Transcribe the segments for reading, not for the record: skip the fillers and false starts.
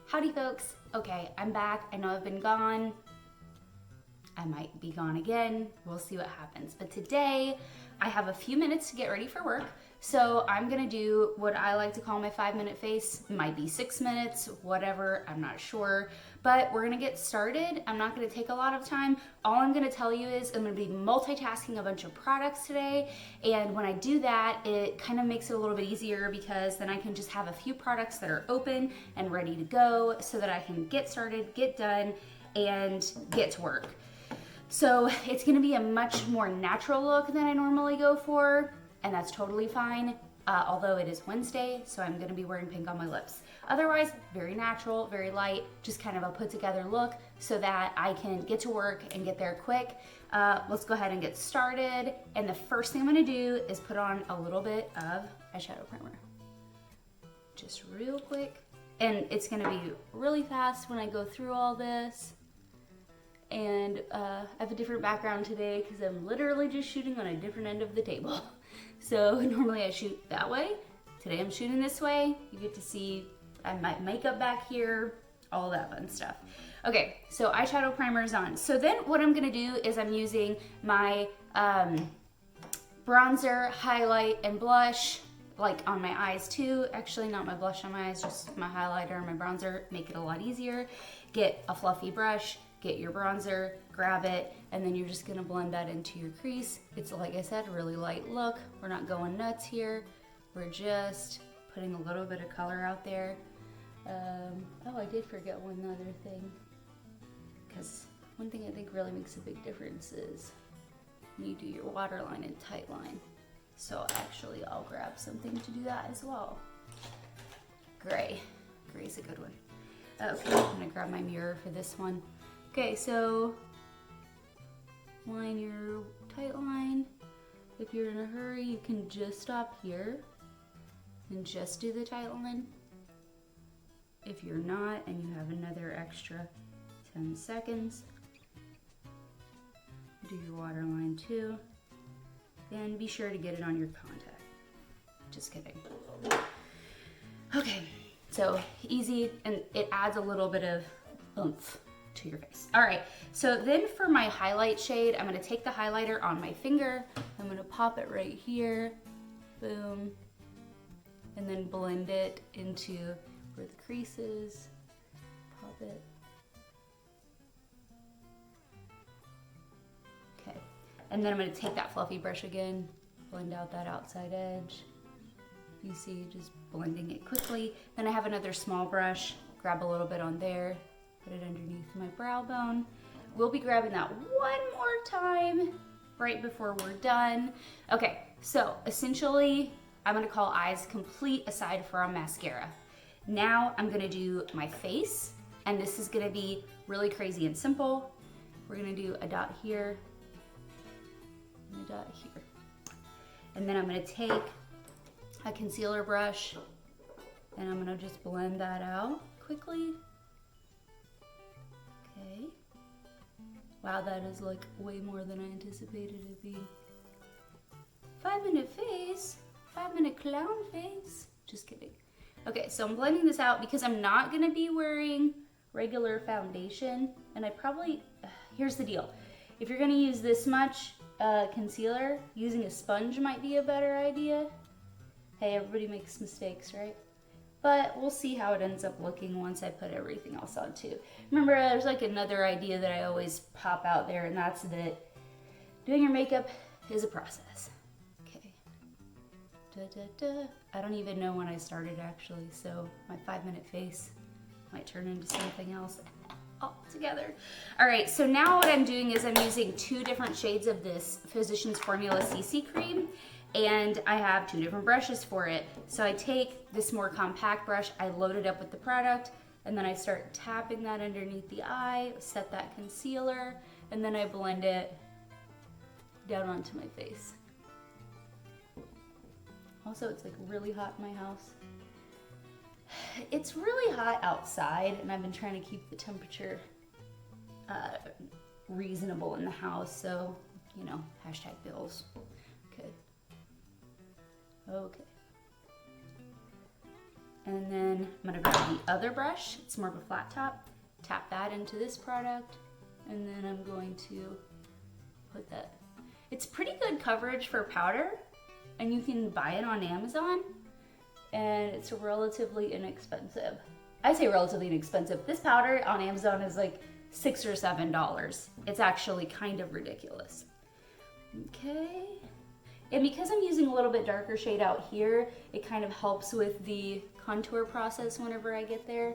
Howdy folks. Okay, I'm back. I know I've been gone. I might be gone again. We'll see what happens. But today I have a few minutes to get ready for work. So I'm gonna do what I like to call my 5-minute face. It might be 6 minutes, whatever, I'm not sure. But we're gonna get started. I'm not gonna take a lot of time. All I'm gonna tell you is I'm gonna be multitasking a bunch of products today. And when I do that, it kind of makes it a little bit easier because then I can just have a few products that are open and ready to go so that I can get started, get done, and get to work. So it's gonna be a much more natural look than I normally go for, and that's totally fine, although it is Wednesday, so I'm gonna be wearing pink on my lips. Otherwise, very natural, very light, just kind of a put together look so that I can get to work and get there quick. Let's go ahead and get started. And the first thing I'm gonna do is put on a little bit of eyeshadow primer. Just real quick. And it's gonna be really fast when I go through all this. And I have a different background today because I'm literally just shooting on a different end of the table. So normally I shoot that way. Today I'm shooting this way. You get to see my makeup back here, all that fun stuff. Okay, so eyeshadow primer is on. So then what I'm gonna do is I'm using my bronzer, highlight, and blush, like on my eyes too. Actually, not my blush on my eyes, just my highlighter and my bronzer. Make it a lot easier. Get a fluffy brush, get your bronzer, grab it, and then you're just gonna blend that into your crease. It's, like I said, a really light look. We're not going nuts here. We're just putting a little bit of color out there. Oh, I did forget one other thing. Because one thing I think really makes a big difference is when you do your waterline and tight line. So actually, I'll grab something to do that as well. Gray. Gray's a good one. Okay, I'm gonna grab my mirror for this one. Okay, so line your tight line. If you're in a hurry, you can just stop here and just do the tight line. If you're not and you have another extra 10 seconds, do your waterline too. And be sure to get it on your contact. Just kidding. Okay, so easy, and it adds a little bit of oomph to your face. All right, so then for my highlight shade, I'm gonna take the highlighter on my finger, I'm gonna pop it right here, boom, and then blend it into where the crease is, pop it. Okay, and then I'm gonna take that fluffy brush again, blend out that outside edge. You see, just blending it quickly. Then I have another small brush, grab a little bit on there, put it underneath my brow bone. We'll be grabbing that one more time right before we're done. Okay, so essentially, I'm gonna call eyes complete aside from mascara. Now I'm gonna do my face, and this is gonna be really crazy and simple. We're gonna do a dot here, and a dot here. And then I'm gonna take a concealer brush, and I'm gonna just blend that out quickly. Okay. Wow, that is like way more than I anticipated it being. 5-minute face? 5-minute clown face? Just kidding. Okay, so I'm blending this out because I'm not gonna be wearing regular foundation, and I probably, here's the deal. If you're gonna use this much concealer, using a sponge might be a better idea. Hey, everybody makes mistakes, right? But we'll see how it ends up looking once I put everything else on too. Remember, there's like another idea that I always pop out there, and that's that doing your makeup is a process. Okay. Da, da, da. I don't even know when I started actually, so my 5-minute face might turn into something else altogether. All right, so now what I'm doing is I'm using 2 different shades of this Physicians Formula CC cream, and I have 2 different brushes for it. So I take this more compact brush, I load it up with the product, and then I start tapping that underneath the eye, set that concealer, and then I blend it down onto my face. Also, it's like really hot in my house. It's really hot outside, and I've been trying to keep the temperature reasonable in the house, so, you know, hashtag bills. Okay. Okay. And then I'm gonna grab the other brush. It's more of a flat top. Tap that into this product. And then I'm going to put that. It's pretty good coverage for powder, and you can buy it on Amazon, and it's relatively inexpensive. I say relatively inexpensive. This powder on Amazon is like $6 or $7. It's actually kind of ridiculous. Okay. And because I'm using a little bit darker shade out here, it kind of helps with the contour process whenever I get there.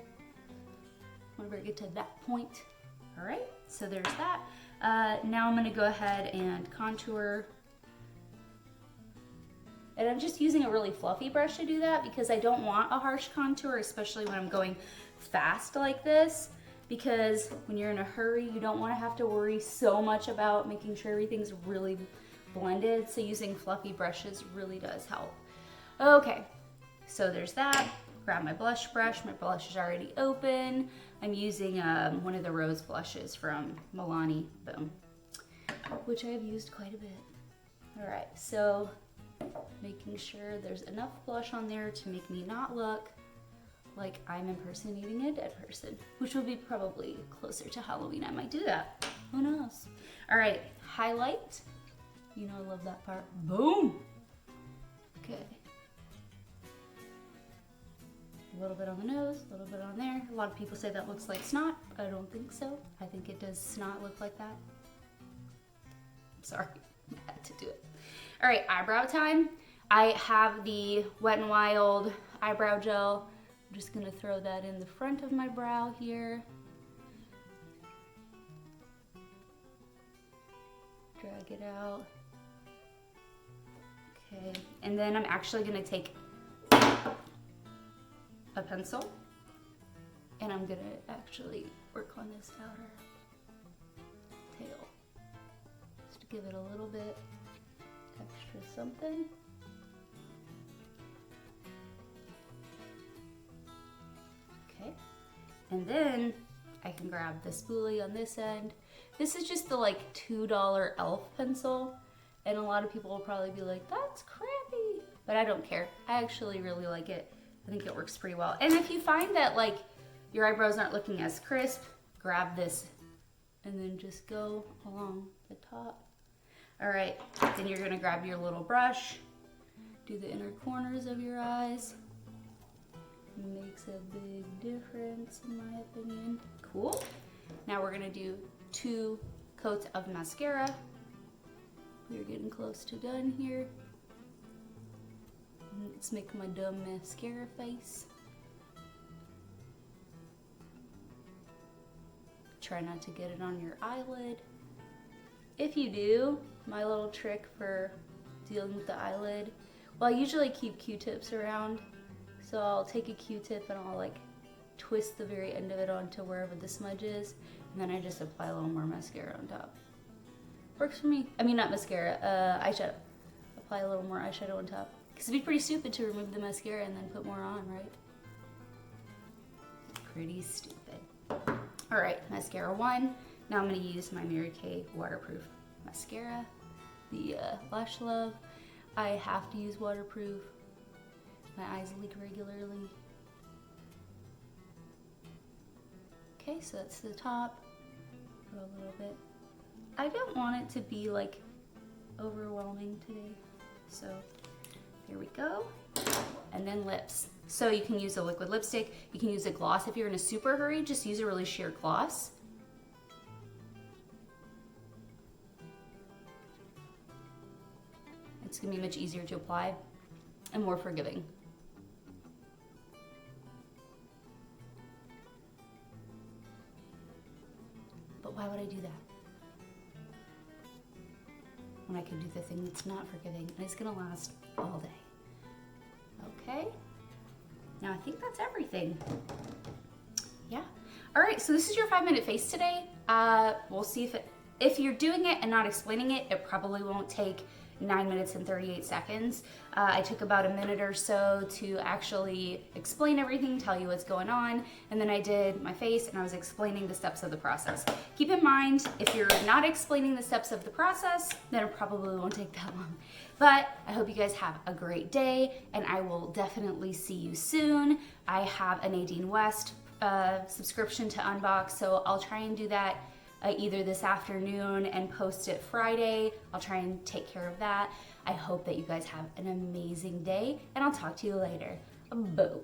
Whenever I get to that point. All right, so there's that. Now I'm gonna go ahead and contour. And I'm just using a really fluffy brush to do that because I don't want a harsh contour, especially when I'm going fast like this. Because when you're in a hurry, you don't wanna have to worry so much about making sure everything's really blended. So using fluffy brushes really does help. Okay, so there's that. Grab my blush brush. My blush is already open. I'm using one of the rose blushes from Milani, boom, which I have used quite a bit. All right, so making sure there's enough blush on there to make me not look like I'm impersonating a dead person, which will be probably closer to Halloween. I might do that, who knows? All right, highlight. You know I love that part, boom. Okay. A little bit on the nose, a little bit on there. A lot of people say that looks like snot. I don't think so. I think it does snot look like that. I'm sorry, I had to do it. All right, eyebrow time. I have the Wet n Wild eyebrow gel. I'm just gonna throw that in the front of my brow here. Drag it out. Okay, and then I'm actually gonna take a pencil, and I'm gonna actually work on this outer tail, just to give it a little bit extra something. Okay, and then I can grab the spoolie on this end. This is just the like $2 e.l.f. pencil, and a lot of people will probably be like, that's crappy, but I don't care. I actually really like it. I think it works pretty well. And if you find that like your eyebrows aren't looking as crisp, grab this and then just go along the top. All right, then you're gonna grab your little brush, do the inner corners of your eyes. It makes a big difference in my opinion. Cool. Now we're gonna do 2 coats of mascara. We're getting close to done here. Let's make my dumb mascara face. Try not to get it on your eyelid. If you do, my little trick for dealing with the eyelid, well, I usually keep Q-tips around. So I'll take a Q-tip and I'll like twist the very end of it onto wherever the smudge is. And then I just apply a little more mascara on top. Works for me. I mean, not mascara, eyeshadow. Apply a little more eyeshadow on top. Because it'd be pretty stupid to remove the mascara and then put more on, right? Pretty stupid. All right, mascara 1. Now I'm gonna use my Mary Kay waterproof mascara, the Lash Love. I have to use waterproof. My eyes leak regularly. Okay, so that's the top. Go a little bit. I don't want it to be like overwhelming today, so here we go. And then lips. So you can use a liquid lipstick, you can use a gloss. If you're in a super hurry, just use a really sheer gloss. It's gonna be much easier to apply and more forgiving. But why would I do that when I can do the thing that's not forgiving and it's gonna last all day? Okay, now I think that's everything. Yeah. All right, so this is your 5-minute face today. We'll see if you're doing it and not explaining it, it probably won't take 9 minutes and 38 seconds. I took about a minute or so to actually explain everything, tell you what's going on, and then I did my face and I was explaining the steps of the process. Keep in mind, if you're not explaining the steps of the process, then it probably won't take that long. But I hope you guys have a great day, and I will definitely see you soon. I have a Nadine West subscription to unbox, so I'll try and do that either this afternoon and post it Friday. I'll try and take care of that. I hope that you guys have an amazing day, and I'll talk to you later. Boom.